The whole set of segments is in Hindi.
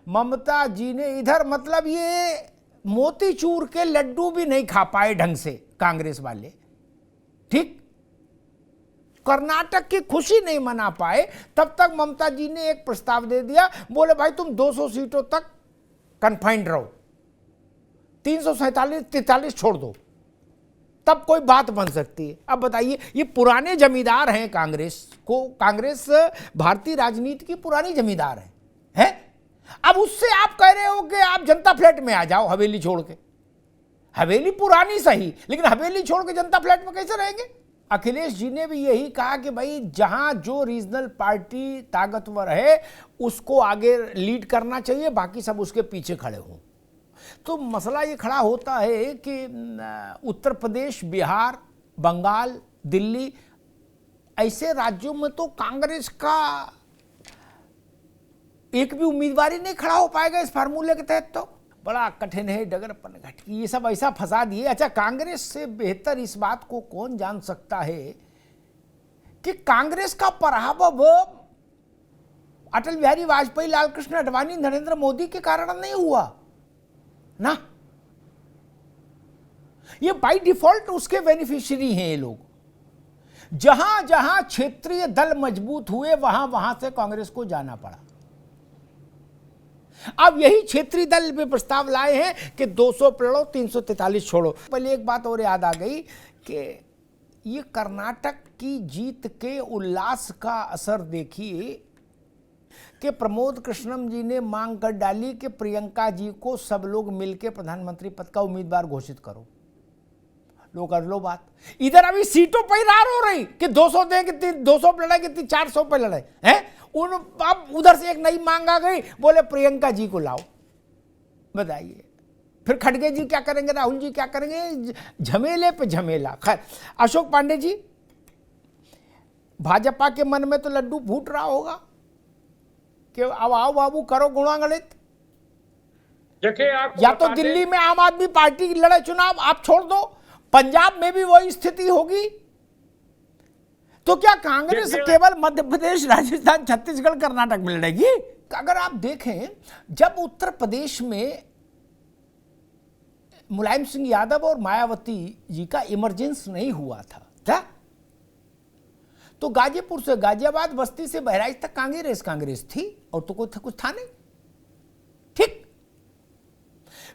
ममता जी ने इधर मतलब ये मोतीचूर के लड्डू भी नहीं खा पाए ढंग से कांग्रेस वाले, ठीक, कर्नाटक की खुशी नहीं मना पाए। तब तक ममता जी ने एक प्रस्ताव दे दिया, बोले भाई तुम 200 सीटों तक कन्फाइंड रहो, 347-43 छोड़ दो, तब कोई बात बन सकती है। अब बताइए, ये पुराने जमींदार हैं कांग्रेस भारतीय राजनीति की पुरानी जमींदार है? अब उससे आप कह रहे हो कि आप जनता फ्लैट में आ जाओ, हवेली छोड़ के। हवेली पुरानी सही, लेकिन हवेली छोड़ के जनता फ्लैट में कैसे रहेंगे? अखिलेश जी ने भी यही कहा कि भाई जहां जो रीजनल पार्टी ताकतवर है उसको आगे लीड करना चाहिए, बाकी सब उसके पीछे खड़े हों। तो मसला ये खड़ा होता है कि उत्तर प्रदेश, बिहार, बंगाल, दिल्ली, ऐसे राज्यों में तो कांग्रेस का एक भी उम्मीदवार ही नहीं खड़ा हो पाएगा इस फार्मूले के तहत। तो बड़ा कठिन है, डगर पनघट, ये सब ऐसा फंसा दिए। अच्छा, कांग्रेस से बेहतर इस बात को कौन जान सकता है कि कांग्रेस का पराभव अटल बिहारी वाजपेयी, लालकृष्ण आडवाणी, नरेंद्र मोदी के कारण नहीं हुआ ना। ये बाय डिफॉल्ट उसके बेनिफिशियरी हैं ये लोग। जहां जहां क्षेत्रीय दल मजबूत हुए वहां वहां से कांग्रेस को जाना पड़ा। अब यही क्षेत्रीय दल में प्रस्ताव लाए हैं कि 200 लड़ो, 343 छोड़ो। पहले एक बात और याद आ गई कि ये कर्नाटक की जीत के उल्लास का असर देखिए कि प्रमोद कृष्णम जी ने मांग कर डाली कि प्रियंका जी को सब लोग मिलकर प्रधानमंत्री पद का उम्मीदवार घोषित करो। लो कर लो बात। इधर अभी सीटों पर रार हो रही कि 200 दें कि 200 पे लड़े कि 400 पे लड़े हैं। अब उधर से एक नई मांग आ गई, बोले प्रियंका जी को लाओ। बताइए फिर खड़गे जी क्या करेंगे, राहुल जी क्या करेंगे? झमेले पे झमेला। खैर, अशोक पांडे जी, भाजपा के मन में तो लड्डू फूट रहा होगा कि अब आओ बाबू करो गुणागणित। या तो दिल्ली में आम आदमी पार्टी लड़े चुनाव, आप छोड़ दो, पंजाब में भी वही स्थिति होगी। तो क्या कांग्रेस केवल मध्य प्रदेश, राजस्थान, छत्तीसगढ़, कर्नाटक में लड़ेगी? अगर आप देखें, जब उत्तर प्रदेश में मुलायम सिंह यादव और मायावती जी का इमरजेंस नहीं हुआ था क्या, तो गाजीपुर से गाजियाबाद, बस्ती से बहराइच तक कांग्रेस थी और तो कोई कुछ था नहीं, ठीक।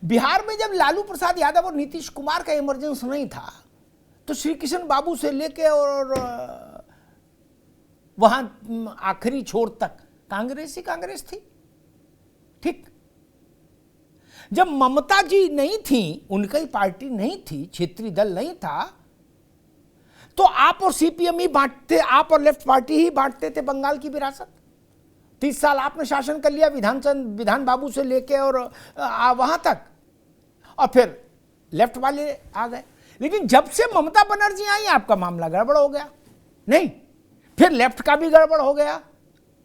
बिहार में जब लालू प्रसाद यादव और नीतीश कुमार का इमरजेंस नहीं था तो श्री किशन बाबू से लेके और वहां आखिरी छोर तक कांग्रेस ही कांग्रेस थी, ठीक। जब ममता जी नहीं थी, उनकी पार्टी नहीं थी, क्षेत्रीय दल नहीं था, तो आप और सीपीएम ही बांटते, आप और लेफ्ट पार्टी ही बांटते थे बंगाल की विरासत। 30 साल आपने शासन कर लिया, विधान बाबू से लेके और वहां तक, और फिर लेफ्ट वाले आ गए। लेकिन जब से ममता बनर्जी आई, आपका मामला गड़बड़ हो गया। नहीं, फिर लेफ्ट का भी गड़बड़ हो गया,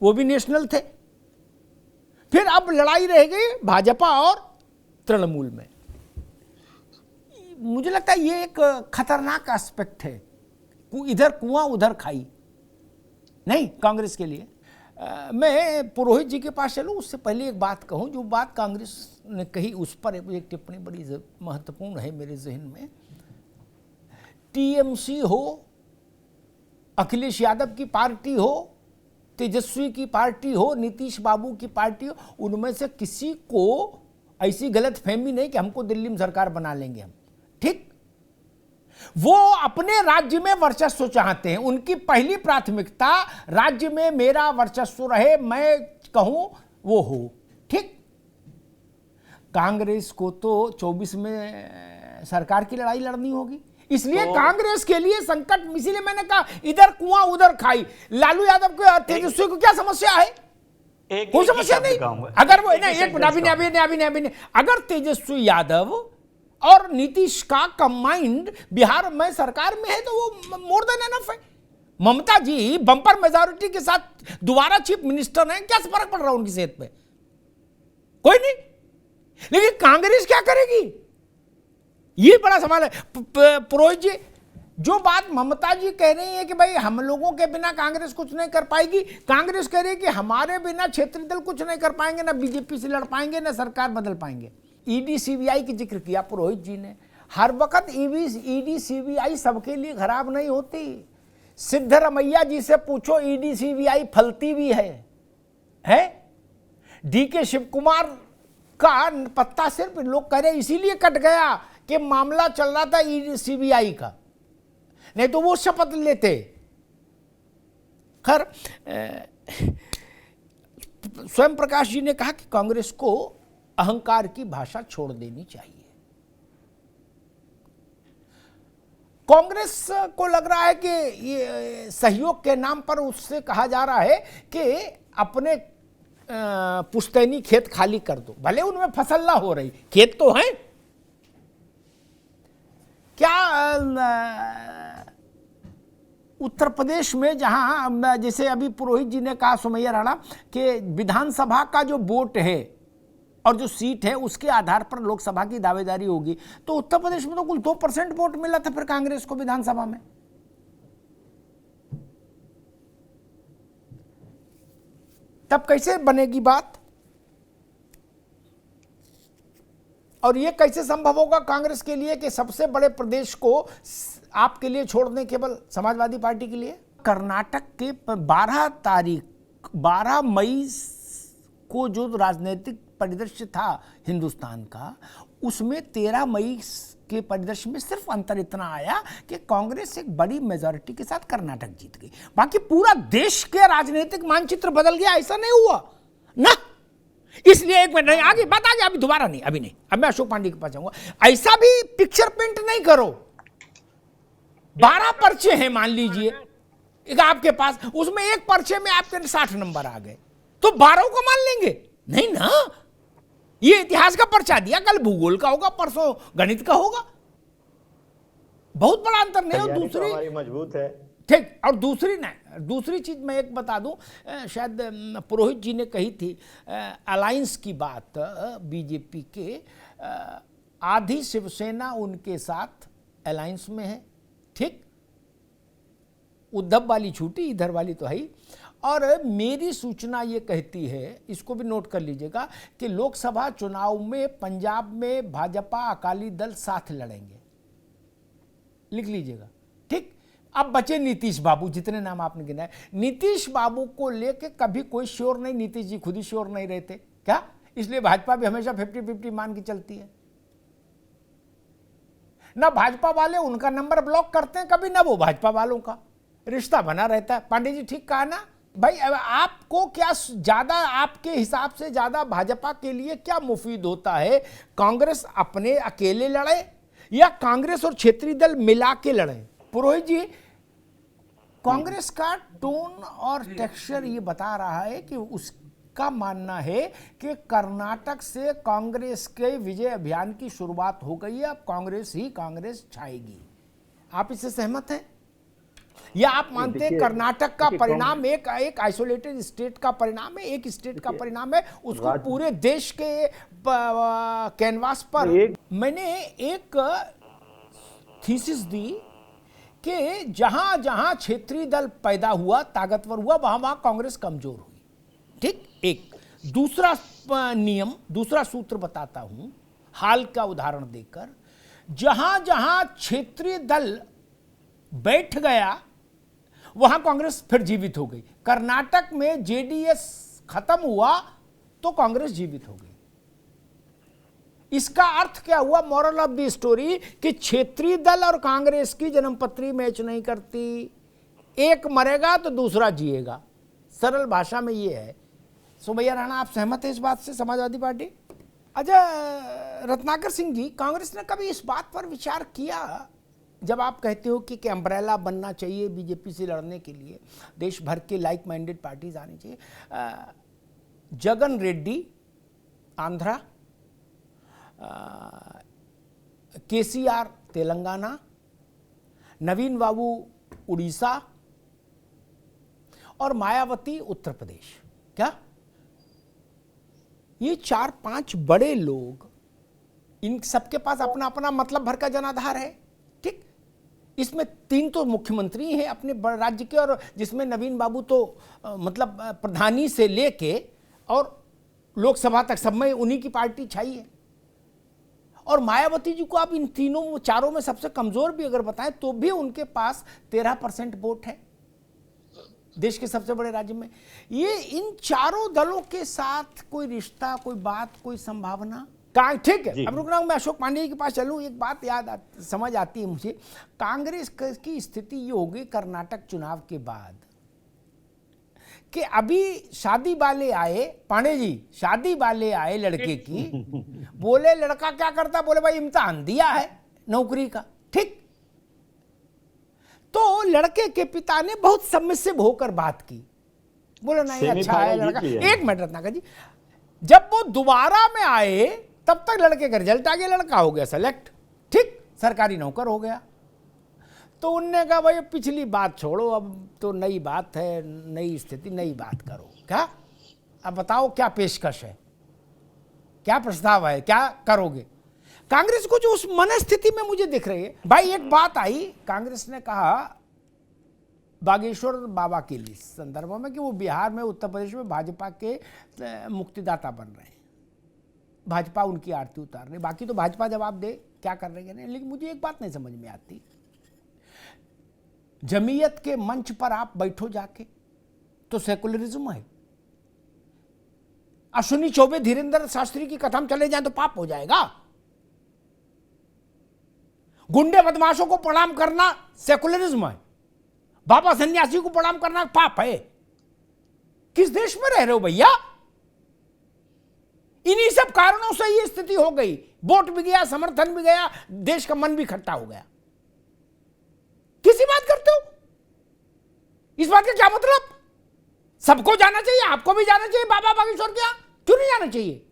वो भी नेशनल थे। फिर अब लड़ाई रह गई भाजपा और तृणमूल में। मुझे लगता है ये एक खतरनाक एस्पेक्ट है, इधर कुआं उधर खाई नहीं कांग्रेस के लिए। मैं पुरोहित जी के पास चलूं, उससे पहले एक बात कहूं, जो बात कांग्रेस ने कही उस पर एक टिप्पणी बड़ी महत्वपूर्ण है मेरे जहन में। टीएमसी हो, अखिलेश यादव की पार्टी हो, तेजस्वी की पार्टी हो, नीतीश बाबू की पार्टी हो, उनमें से किसी को ऐसी गलतफहमी नहीं कि हमको दिल्ली में सरकार बना लेंगे हम, ठीक। वो अपने राज्य में वर्चस्व चाहते हैं, उनकी पहली प्राथमिकता राज्य में मेरा वर्चस्व रहे, मैं कहूं वो हो, ठीक। कांग्रेस को तो 24 में सरकार की लड़ाई लड़नी होगी, इसलिए तो कांग्रेस के लिए संकट। इसीलिए मैंने कहा इधर कुआं उधर खाई। लालू यादव को, तेजस्वी को क्या समस्या है? कोई समस्या नहीं। अगर वो नहीं, अगर तेजस्वी यादव और नीतीश का कंबाइंड बिहार में सरकार में है तो वो मोर देन एनफ है। ममता जी बम्पर मेजॉरिटी के साथ दोबारा चीफ मिनिस्टर हैं, क्या फर्क पड़ रहा है उनकी सेहत पे? कोई नहीं। लेकिन कांग्रेस क्या करेगी, ये बड़ा सवाल है। पुरोहित जी, जो बात ममता जी कह रही है कि भाई हम लोगों के बिना कांग्रेस कुछ नहीं कर पाएगी, कांग्रेस कह रही है कि हमारे बिना क्षेत्रीय दल कुछ नहीं कर पाएंगे, ना बीजेपी से लड़ पाएंगे, ना सरकार बदल पाएंगे। ईडी सीबीआई की जिक्र किया पुरोहित जी ने। हर वक्त ईडी सीबीआई सबके लिए खराब नहीं होती। सिद्धरमैया जी से पूछो, ईडी सीबीआई फलती भी है? डीके शिव कुमार का पत्ता सिर्फ लोग कह रहे इसीलिए कट गया कि मामला चल रहा था ईडी सीबीआई का, नहीं तो वो शपथ लेते। खैर, स्वयं प्रकाश जी ने कहा कि कांग्रेस को अहंकार की भाषा छोड़ देनी चाहिए। कांग्रेस को लग रहा है कि ये सहयोग के नाम पर उससे कहा जा रहा है कि अपने पुश्तैनी खेत खाली कर दो, भले उनमें फसल ना हो रही, खेत तो हैं। क्या उत्तर प्रदेश में जहां जैसे अभी पुरोहित जी ने कहा, सुमैया राणा, कि विधानसभा का जो वोट है और जो सीट है उसके आधार पर लोकसभा की दावेदारी होगी, तो उत्तर प्रदेश में तो कुल 2% वोट मिला था फिर कांग्रेस को विधानसभा में। तब कैसे बनेगी बात? और यह कैसे संभव होगा कांग्रेस के लिए कि सबसे बड़े प्रदेश को आपके लिए छोड़ दें केवल समाजवादी पार्टी के लिए? कर्नाटक के 12 मई को जो राजनीतिक परिदृश्य था हिंदुस्तान का, उसमें 13 मई के परिदृश्य में सिर्फ अंतर इतना आया कि कांग्रेस एक बड़ी मेजॉरिटी के साथ कर्नाटक जीत गई। बाकी पूरा देश के राजनीतिक मानचित्र बदल गया, ऐसा नहीं हुआ ना। इसलिए एक मिनट आगे बात आ गया, अभी दोबारा नहीं, अभी नहीं, अब मैं अशोक पांडे के पास जाऊंगा। ऐसा भी पिक्चर पेंट नहीं करो। 12 पर्चे हैं मान लीजिए एक आपके पास, उसमें एक पर्चे में आपके 60 नंबर आ गए, तो 12 को मान लेंगे? नहीं ना, ये इतिहास का पर्चा दिया, कल भूगोल का होगा, परसों गणित का होगा, बहुत बड़ा अंतर नहीं। और दूसरी तो हमारी मजबूत है, ठीक। और दूसरी चीज मैं एक बता दूं, शायद पुरोहित जी ने कही थी अलायंस की बात, बीजेपी के आधी शिवसेना उनके साथ अलायंस में है, ठीक, उद्धव वाली छूटी, इधर वाली तो है ही। और मेरी सूचना ये कहती है, इसको भी नोट कर लीजिएगा, कि लोकसभा चुनाव में पंजाब में भाजपा अकाली दल साथ लड़ेंगे, लिख लीजिएगा, ठीक। अब बचे नीतीश बाबू, जितने नाम आपने गिनाए, नीतीश बाबू को लेके कभी कोई श्योर नहीं, नीतीश जी खुद ही श्योर नहीं रहते क्या, इसलिए भाजपा भी हमेशा 50-50 मान के चलती है ना। भाजपा वाले उनका नंबर ब्लॉक करते हैं कभी, ना वो भाजपा वालों का, रिश्ता बना रहता है। पांडे जी ठीक कहा ना भाई? आपको क्या ज्यादा, आपके हिसाब से ज्यादा भाजपा के लिए क्या मुफीद होता है, कांग्रेस अपने अकेले लड़े या कांग्रेस और क्षेत्रीय दल मिला के लड़े? पुरोहित जी, कांग्रेस का टोन और टेक्सचर ये बता रहा है कि उसका मानना है कि कर्नाटक से कांग्रेस के विजय अभियान की शुरुआत हो गई है, अब कांग्रेस ही कांग्रेस छाएगी। आप इससे सहमत हैं या आप मानते हैं कर्नाटक का परिणाम एक आइसोलेटेड स्टेट का परिणाम है, एक स्टेट का परिणाम है, उसको पूरे देश के कैनवास पर? मैंने एक थीसिस दी कि जहां जहां क्षेत्रीय दल पैदा हुआ, ताकतवर हुआ, वहां वहां कांग्रेस कमजोर हुई, ठीक। एक दूसरा नियम, दूसरा सूत्र बताता हूं हाल का उदाहरण देकर, जहां जहां क्षेत्रीय दल बैठ गया वहां कांग्रेस फिर जीवित हो गई। कर्नाटक में जेडीएस खत्म हुआ तो कांग्रेस जीवित हो गई। इसका अर्थ क्या हुआ, मॉरल ऑफ द स्टोरी, कि क्षेत्रीय दल और कांग्रेस की जन्मपत्री मैच नहीं करती, एक मरेगा तो दूसरा जिएगा, सरल भाषा में ये है। सुमैया राणा, आप सहमत हैं इस बात से, समाजवादी पार्टी? अच्छा रत्नाकर सिंह जी, कांग्रेस ने कभी इस बात पर विचार किया, जब आप कहते हो कि अम्ब्रेला बनना चाहिए बीजेपी से लड़ने के लिए, देश भर के लाइक माइंडेड पार्टीज आनी चाहिए, जगन रेड्डी आंध्रा, केसीआर तेलंगाना, नवीन बाबू उड़ीसा और मायावती उत्तर प्रदेश, क्या ये 4-5 बड़े लोग, इन सबके पास अपना अपना मतलब भर का जनाधार है, ठीक। इसमें 3 तो मुख्यमंत्री हैं अपने राज्य के, और जिसमें नवीन बाबू तो मतलब प्रधानी से लेके और लोकसभा तक सब में उन्हीं की पार्टी छाई है। और मायावती जी को आप इन तीनों चारों में सबसे कमजोर भी अगर बताएं तो भी उनके पास 13% वोट है देश के सबसे बड़े राज्य में। ये इन चारों दलों के साथ कोई रिश्ता, कोई बात, कोई संभावना ठीक है। अब रुक रहा हूं, मैं अशोक पांडे जी के पास चलूं। एक बात समझ आती है मुझे, कांग्रेस की स्थिति ये हो गई कर्नाटक चुनाव के बाद कि अभी शादी वाले आए, पांडे जी शादी वाले आए लड़के की, बोले लड़का क्या करता, बोले भाई इम्तिहान दिया है नौकरी का, ठीक। तो लड़के के पिता ने बहुत सबमिसिव होकर बात की, बोले नहीं अच्छा है लड़का। एक मिनट रत्नाकर जी, जब वो दोबारा में आए तब तक लड़के का रिजल्ट आ गया, लड़का हो गया सेलेक्ट, ठीक, सरकारी नौकर हो गया। तो उनने कहा भाई पिछली बात छोड़ो, अब तो नई बात है, नई स्थिति, नई बात करो। क्या अब बताओ क्या पेशकश है, क्या प्रस्ताव है, क्या करोगे? कांग्रेस को जो उस मनस्थिति में मुझे दिख रही है, भाई एक बात आई, कांग्रेस ने कहा बागेश्वर बाबा के लिए संदर्भ में कि वो बिहार में, उत्तर प्रदेश में भाजपा के मुक्तिदाता बन रहे हैं, भाजपा उनकी आरती उतार रही। बाकी तो भाजपा जवाब दे क्या कर रही है। लेकिन मुझे एक बात नहीं समझ में आती, जमीयत के मंच पर आप बैठो जाके तो सेकुलरिज्म है, अश्विनी चौबे धीरेन्द्र शास्त्री की कथम चले जाए तो पाप हो जाएगा, गुंडे बदमाशों को प्रणाम करना सेकुलरिज्म है, बाबा सन्यासी को प्रणाम करना पाप है। किस देश में रह रहे हो भैया? इन्हीं सब कारणों से ये स्थिति हो गई, वोट भी गया, समर्थन भी गया, देश का मन भी खट्टा हो गया। किसी बात करते हो? इस बात का क्या मतलब? सबको जाना चाहिए, आपको भी जाना चाहिए बाबा बागेश्वर के यहां, क्यों नहीं जाना चाहिए?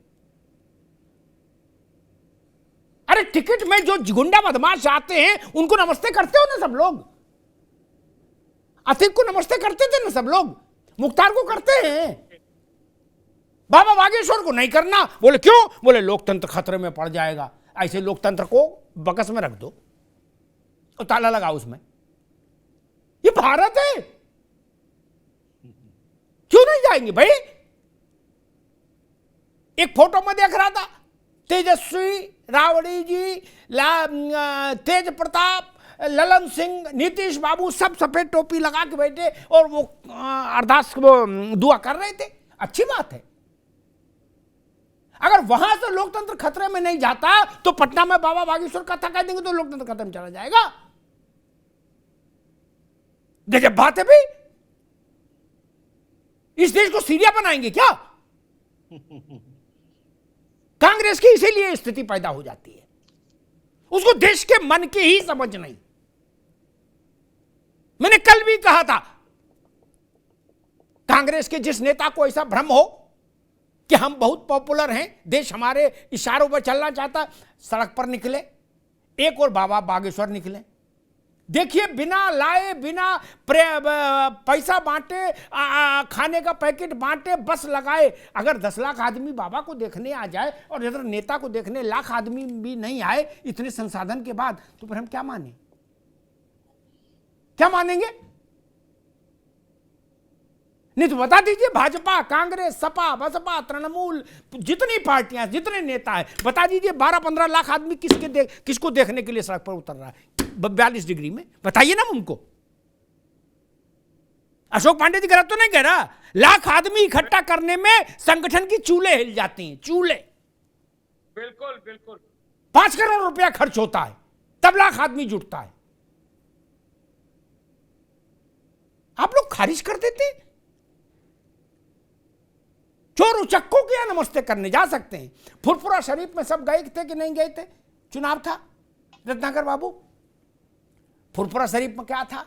अरे टिकट में जो गुंडा बदमाश आते हैं उनको नमस्ते करते हो ना सब लोग, अतिक को नमस्ते करते थे ना सब लोग, मुख्तार को करते हैं, बाबा बागेश्वर को नहीं करना। बोले क्यों? बोले लोकतंत्र खतरे में पड़ जाएगा। ऐसे लोकतंत्र को बकस में रख दो और ताला लगाओ उसमें। ये भारत है, क्यों नहीं जाएंगे भाई? एक फोटो में देख रहा था, तेजस्वी, रावड़ी जी, तेज प्रताप, ललन सिंह, नीतीश बाबू सब सफेद टोपी लगा के बैठे और वो अरदास दुआ कर रहे थे। अच्छी बात है। अगर वहां से लोकतंत्र खतरे में नहीं जाता तो पटना में बाबा बागेश्वर कथा कह देंगे तो लोकतंत्र खत्म चला जाएगा। गजब बात है भाई, इस देश को सीरिया बनाएंगे क्या? कांग्रेस की इसीलिए स्थिति पैदा हो जाती है, उसको देश के मन की ही समझ नहीं। मैंने कल भी कहा था, कांग्रेस के जिस नेता को ऐसा भ्रम हो कि हम बहुत पॉपुलर हैं, देश हमारे इशारों पर चलना चाहता, सड़क पर निकले, एक और बाबा बागेश्वर निकले, देखिए बिना लाए, बिना पैसा बांटे, खाने का पैकेट बांटे, बस लगाए। अगर 10 लाख आदमी बाबा को देखने आ जाए और इधर नेता को देखने लाख आदमी भी नहीं आए इतने संसाधन के बाद, तो फिर हम क्या माने? क्या मानेंगे? नहीं तो बता दीजिए, भाजपा, कांग्रेस, सपा, बसपा, तृणमूल, जितनी पार्टियां, जितने नेता हैं, बता दीजिए 12-15 लाख आदमी किसको देखने के लिए सड़क पर उतर रहा है 42 डिग्री में? बताइए ना उनको। अशोक पांडे जी गलत तो नहीं कह रहा, लाख आदमी इकट्ठा करने में संगठन की चूल्हे हिल जाती हैं, चूल्हे। बिल्कुल बिल्कुल। 5 करोड़ रुपया खर्च होता है, तब लाख आदमी जुटता है। आप लोग खारिज कर देते। चोर उचक्कों के यहां नमस्ते करने जा सकते हैं। फुरफुरा शरीफ में सब गए थे कि नहीं गए थे? चुनाव था रत्नाकर बाबू, फुरफुरा शरीफ में क्या था?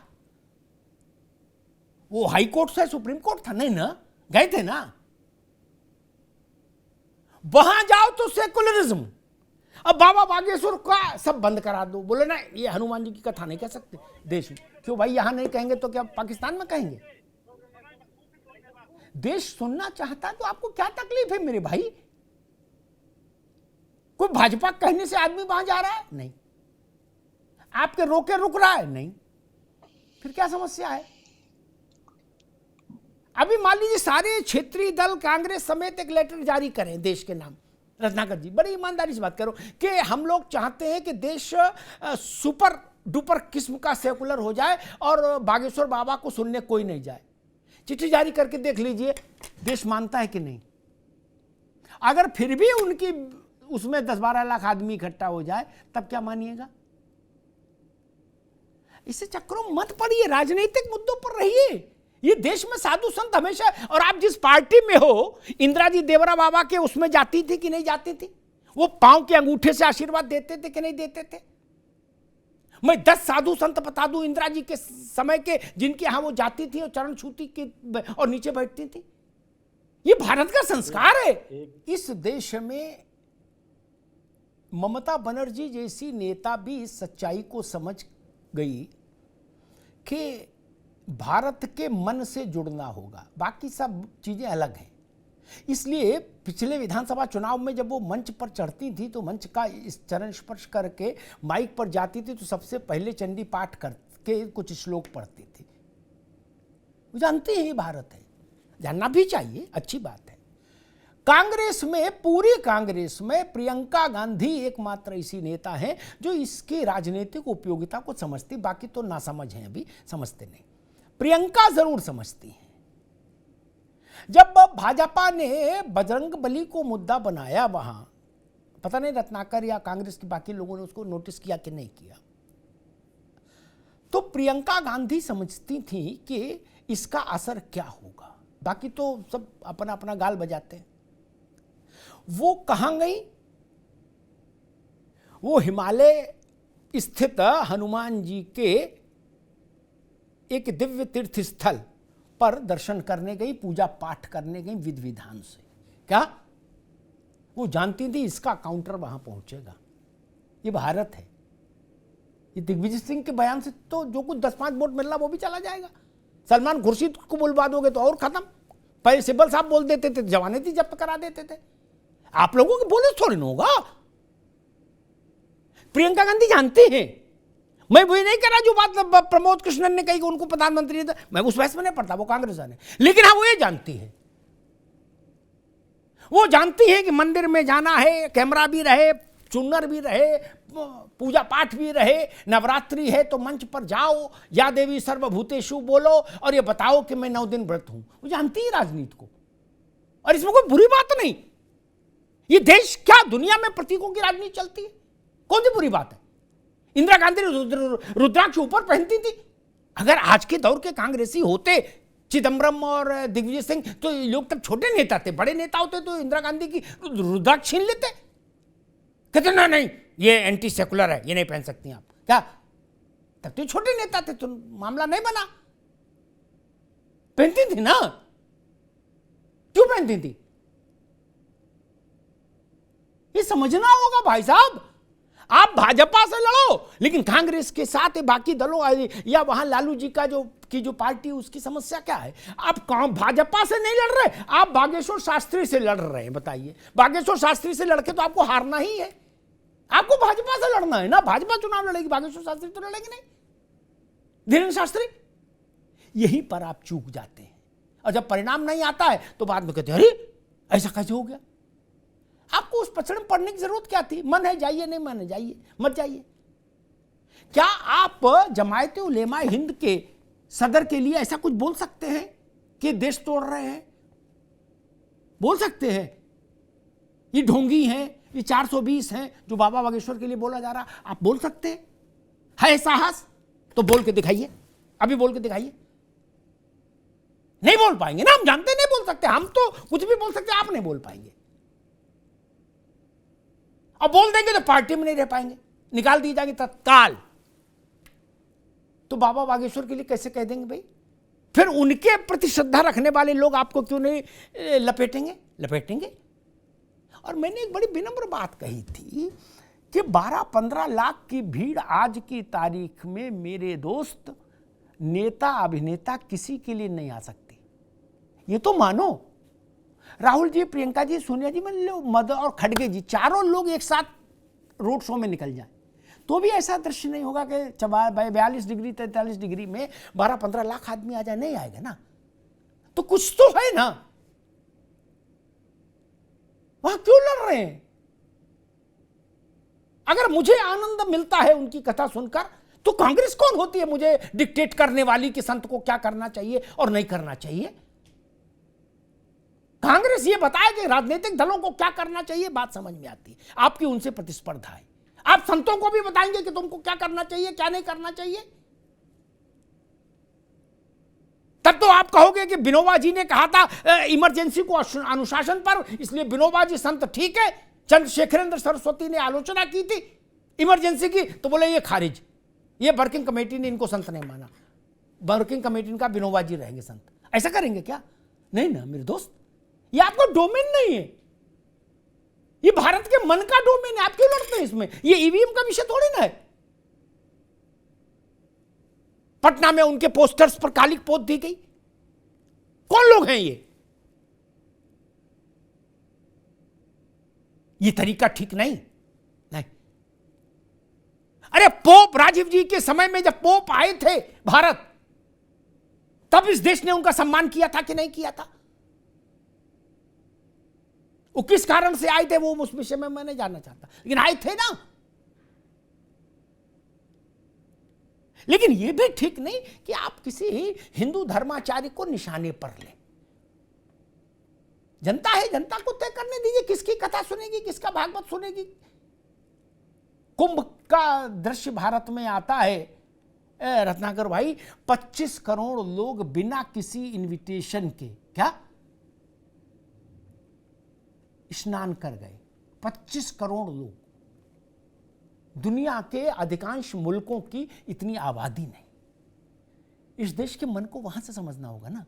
वो हाई कोर्ट से सुप्रीम कोर्ट था? नहीं ना, गए थे ना। वहां जाओ तो सेकुलरिज्म। अब बाबा बागेश्वर का सब बंद करा दो, बोले ना ये हनुमान जी की कथा नहीं कह सकते देश में। क्यों भाई? यहां नहीं कहेंगे तो क्या पाकिस्तान में कहेंगे? देश सुनना चाहता तो आपको क्या तकलीफ है मेरे भाई? कोई भाजपा कहने से आदमी वहां जा रहा है? नहीं। आपके रोके रुक रहा है? नहीं। फिर क्या समस्या है? अभी मान लीजिए सारे क्षेत्रीय दल कांग्रेस समेत एक लेटर जारी करें देश के नाम, रत्नाकर जी बड़ी ईमानदारी से बात करो कि हम लोग चाहते हैं कि देश सुपर डुपर किस्म का सेकुलर हो जाए और बागेश्वर बाबा को सुनने कोई नहीं जाए। चिट्ठी जारी करके देख लीजिए देश मानता है कि नहीं। अगर फिर भी उनकी उसमें 10-12 लाख आदमी इकट्ठा हो जाए तब क्या मानिएगा? इससे चक्करों मत पड़िए, राजनीतिक मुद्दों पर रहिए। ये देश में साधु संत हमेशा, और आप जिस पार्टी में हो, इंदिरा जी देवरा बाबा के उसमें जाती थी कि नहीं जाती थी? वो पांव के अंगूठे से आशीर्वाद देते थे कि नहीं देते थे? मैं 10 साधु संत बता दूं इंदिरा जी के समय के जिनके यहां वो जाती थी और चरण छूती की और नीचे बैठती थी। ये भारत का संस्कार है। इस देश में ममता बनर्जी जैसी नेता भी इस सच्चाई को समझ गई कि भारत के मन से जुड़ना होगा, बाकी सब चीजें अलग हैं। इसलिए पिछले विधानसभा चुनाव में जब वो मंच पर चढ़ती थी तो मंच का इस चरण स्पर्श करके माइक पर जाती थी तो सबसे पहले चंडी पाठ करके कुछ श्लोक पढ़ती थी। वो जानती है भारत है, जानना भी चाहिए, अच्छी बात है। कांग्रेस में, पूरी कांग्रेस में प्रियंका गांधी एकमात्र ऐसी नेता है जो इसकी राजनीतिक उपयोगिता को समझती, बाकी तो नासमझ हैं, अभी समझते नहीं। प्रियंका जरूर समझती हैं। जब भाजपा ने बजरंग बली को मुद्दा बनाया, वहां पता नहीं रत्नाकर या कांग्रेस के बाकी लोगों ने उसको नोटिस किया कि नहीं किया, तो प्रियंका गांधी समझती थी कि इसका असर क्या होगा। बाकी तो सब अपना अपना गाल बजाते हैं। वो कहां गई? वो हिमालय स्थित हनुमान जी के एक दिव्य तीर्थ स्थल पर दर्शन करने गई, पूजा पाठ करने गई विधि विधान से। क्या वो जानती थी इसका काउंटर वहां पहुंचेगा? ये भारत है। ये दिग्विजय सिंह के बयान से तो जो कुछ 10-5 वोट मिल रहा वो भी चला जाएगा। सलमान खुर्शीद को बुलवा दोगे तो और खत्म। पहले सिब्बल साहब बोल देते थे, जवानें थी जब्त करा देते थे। आप लोगों के बोले थोड़ी ना होगा। प्रियंका गांधी जानती हैं। मैं वही नहीं कह रहा जो बात प्रमोद कृष्णन ने कही कि उनको प्रधानमंत्री, मैं उस बहस में नहीं पढ़ता, वो कांग्रेस ने। लेकिन हाँ वो ये जानती है, वो जानती है कि मंदिर में जाना है, कैमरा भी रहे, चुन्नर भी रहे, पूजा पाठ भी रहे, नवरात्रि है तो मंच पर जाओ, या देवी सर्वभूतेषु बोलो और ये बताओ कि मैं 9 दिन व्रत हूं। वो जानती है राजनीति को, और इसमें कोई बुरी बात नहीं। ये देश क्या दुनिया में प्रतीकों की राजनीति चलती है, कौन सी बुरी बात है? इंदिरा गांधी रुद्राक्ष ऊपर पहनती थी। अगर आज के दौर के कांग्रेसी होते चिदम्बरम और दिग्विजय सिंह तो लोग तब छोटे नेता थे, बड़े नेता होते तो इंदिरा गांधी की रुद्राक्ष छीन लेते। कहते ना नहीं ये एंटी सेकुलर है, ये नहीं पहन सकती आप। क्या तब तो छोटे नेता थे तो मामला नहीं बना। पहनती थी ना, क्यों पहनती थी? ये समझना होगा भाई साहब। आप भाजपा से लड़ो लेकिन कांग्रेस के साथ बाकी दलों या वहां लालू जी का जो पार्टी, उसकी समस्या क्या है? आप भाजपा से नहीं लड़ रहे, आप बागेश्वर शास्त्री से लड़ रहे हैं। बताइए, बागेश्वर शास्त्री से लड़के तो आपको हारना ही है। आपको भाजपा से लड़ना है ना, भाजपा चुनाव लड़ेगी, बागेश्वर शास्त्री तो लड़ेगी नहीं, धीरेन्द्र शास्त्री। यहीं पर आप चूक जाते हैं, और जब परिणाम नहीं आता है तो बाद में कहते हैं अरे ऐसा कैसे हो गया। आपको उस पचड़े में पढ़ने की जरूरत क्या थी? मन है जाइए, नहीं मन है जाइए, मत जाइए। क्या आप जमायते उलेमा हिंद के सदर के लिए ऐसा कुछ बोल सकते हैं कि देश तोड़ रहे हैं? बोल सकते हैं ये ढोंगी हैं, ये 420 हैं जो बाबा बागेश्वर के लिए बोला जा रहा, आप बोल सकते हैं? है साहस तो बोल के दिखाइए, अभी बोल के दिखाइए। नहीं बोल पाएंगे ना, हम जानते नहीं बोल सकते। हम तो कुछ भी बोल सकते, आप नहीं बोल पाएंगे। अब बोल देंगे तो पार्टी में नहीं रह पाएंगे, निकाल दिए जाएंगे तत्काल। तो बाबा बागेश्वर के लिए कैसे कह देंगे भाई? फिर उनके प्रति श्रद्धा रखने वाले लोग आपको क्यों नहीं लपेटेंगे? और मैंने एक बड़ी विनम्र बात कही थी कि 12-15 लाख की भीड़ आज की तारीख में मेरे दोस्त, नेता अभिनेता किसी के लिए नहीं आ सकती। ये तो मानो राहुल जी, प्रियंका जी, सोनिया जी, मद और खड़गे जी, चारों लोग एक साथ रोड शो में निकल जाएं तो भी ऐसा दृश्य नहीं होगा कि 42 डिग्री 43 डिग्री में 12-15 लाख आदमी आ जाए, नहीं आएगा ना। तो कुछ तो है ना, वहां क्यों लड़ रहे हैं? अगर मुझे आनंद मिलता है उनकी कथा सुनकर, तो कांग्रेस कौन होती है मुझे डिक्टेट करने वाली कि संत को क्या करना चाहिए और नहीं करना चाहिए? कांग्रेस ये बताए कि राजनीतिक दलों को क्या करना चाहिए, बात समझ में आती है। आपकी उनसे प्रतिस्पर्धा है। आप संतों को भी बताएंगे कि तुमको क्या करना चाहिए, क्या नहीं करना चाहिए? तब तो आप कहोगे कि विनोबा जी ने कहा था इमरजेंसी को अनुशासन पर, इसलिए विनोबा जी संत ठीक है। चंद्रशेखरेंद्र सरस्वती ने आलोचना की थी इमरजेंसी की, तो बोले ये खारिज, ये वर्किंग कमेटी ने इनको संत नहीं माना, वर्किंग कमेटी का विनोबा जी रहेंगे संत। ऐसा करेंगे क्या? नहीं ना मेरे दोस्त, ये आपका डोमेन नहीं है, ये भारत के मन का डोमेन है। आप क्यों लड़ते हैं इसमें? ये ईवीएम का विषय थोड़ी ना है। पटना में उनके पोस्टर्स पर काली पोत दी गई, कौन लोग हैं ये तरीका ठीक नहीं। नहीं, अरे पोप राजीव जी के समय में जब पोप आए थे भारत, तब इस देश ने उनका सम्मान किया था कि नहीं किया था? वो किस कारण से आए थे वो उस विषय में मैं नहीं जानना चाहता, लेकिन आए थे ना। लेकिन यह भी ठीक नहीं कि आप किसी हिंदू धर्माचार्य को निशाने पर लें। जनता है, जनता को तय करने दीजिए किसकी कथा सुनेगी, किसका भागवत सुनेगी। कुंभ का दृश्य भारत में आता है रत्नाकर भाई, 25 करोड़ लोग बिना किसी इनविटेशन के क्या स्नान कर गए। 25 करोड़ लोग, दुनिया के अधिकांश मुल्कों की इतनी आबादी नहीं। इस देश के मन को वहां से समझना होगा ना।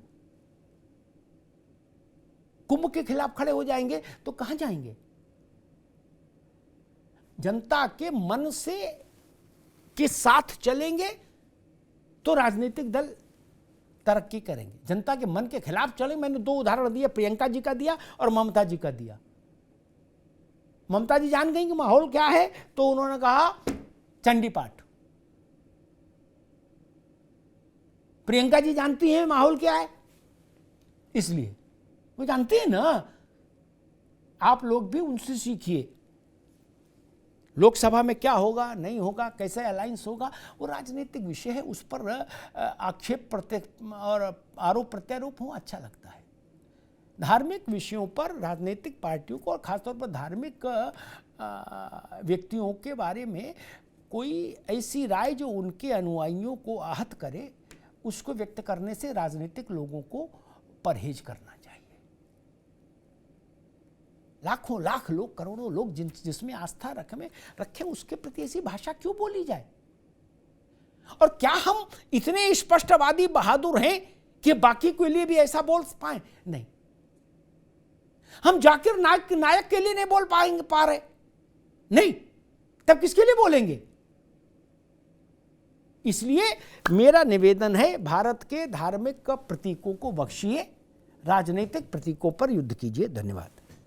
कुंभ के खिलाफ खड़े हो जाएंगे तो कहां जाएंगे? जनता के मन से के साथ चलेंगे तो राजनीतिक दल तरक्की करेंगे। जनता के मन के खिलाफ चले, मैंने 2 उदाहरण दिए, प्रियंका जी का दिया और ममता जी का दिया। ममता जी जान गई कि माहौल क्या है, तो उन्होंने कहा चंडी पाठ। प्रियंका जी जानती हैं माहौल क्या है, इसलिए वो जानती है ना। आप लोग भी उनसे सीखिए। लोकसभा में क्या होगा, नहीं होगा, कैसे अलायंस होगा, वो राजनीतिक विषय है। उस पर आक्षेप और आरोप प्रत्यारोप हो अच्छा लगता है। धार्मिक विषयों पर राजनीतिक पार्टियों को और खासतौर पर धार्मिक व्यक्तियों के बारे में कोई ऐसी राय जो उनके अनुयायियों को आहत करे, उसको व्यक्त करने से राजनीतिक लोगों को परहेज करना चाहिए। लाखों लाख लोग, करोड़ों लोग जिसमें आस्था रखें, उसके प्रति ऐसी भाषा क्यों बोली जाए? और क्या हम इतने स्पष्टवादी बहादुर हैं कि बाकी के लिए भी ऐसा बोल पाए? नहीं। हम जाकिर नायक के लिए नहीं बोल पा रहे, नहीं, तब किसके लिए बोलेंगे? इसलिए मेरा निवेदन है, भारत के धार्मिक प्रतीकों को बख्शिए, राजनीतिक प्रतीकों पर युद्ध कीजिए। धन्यवाद।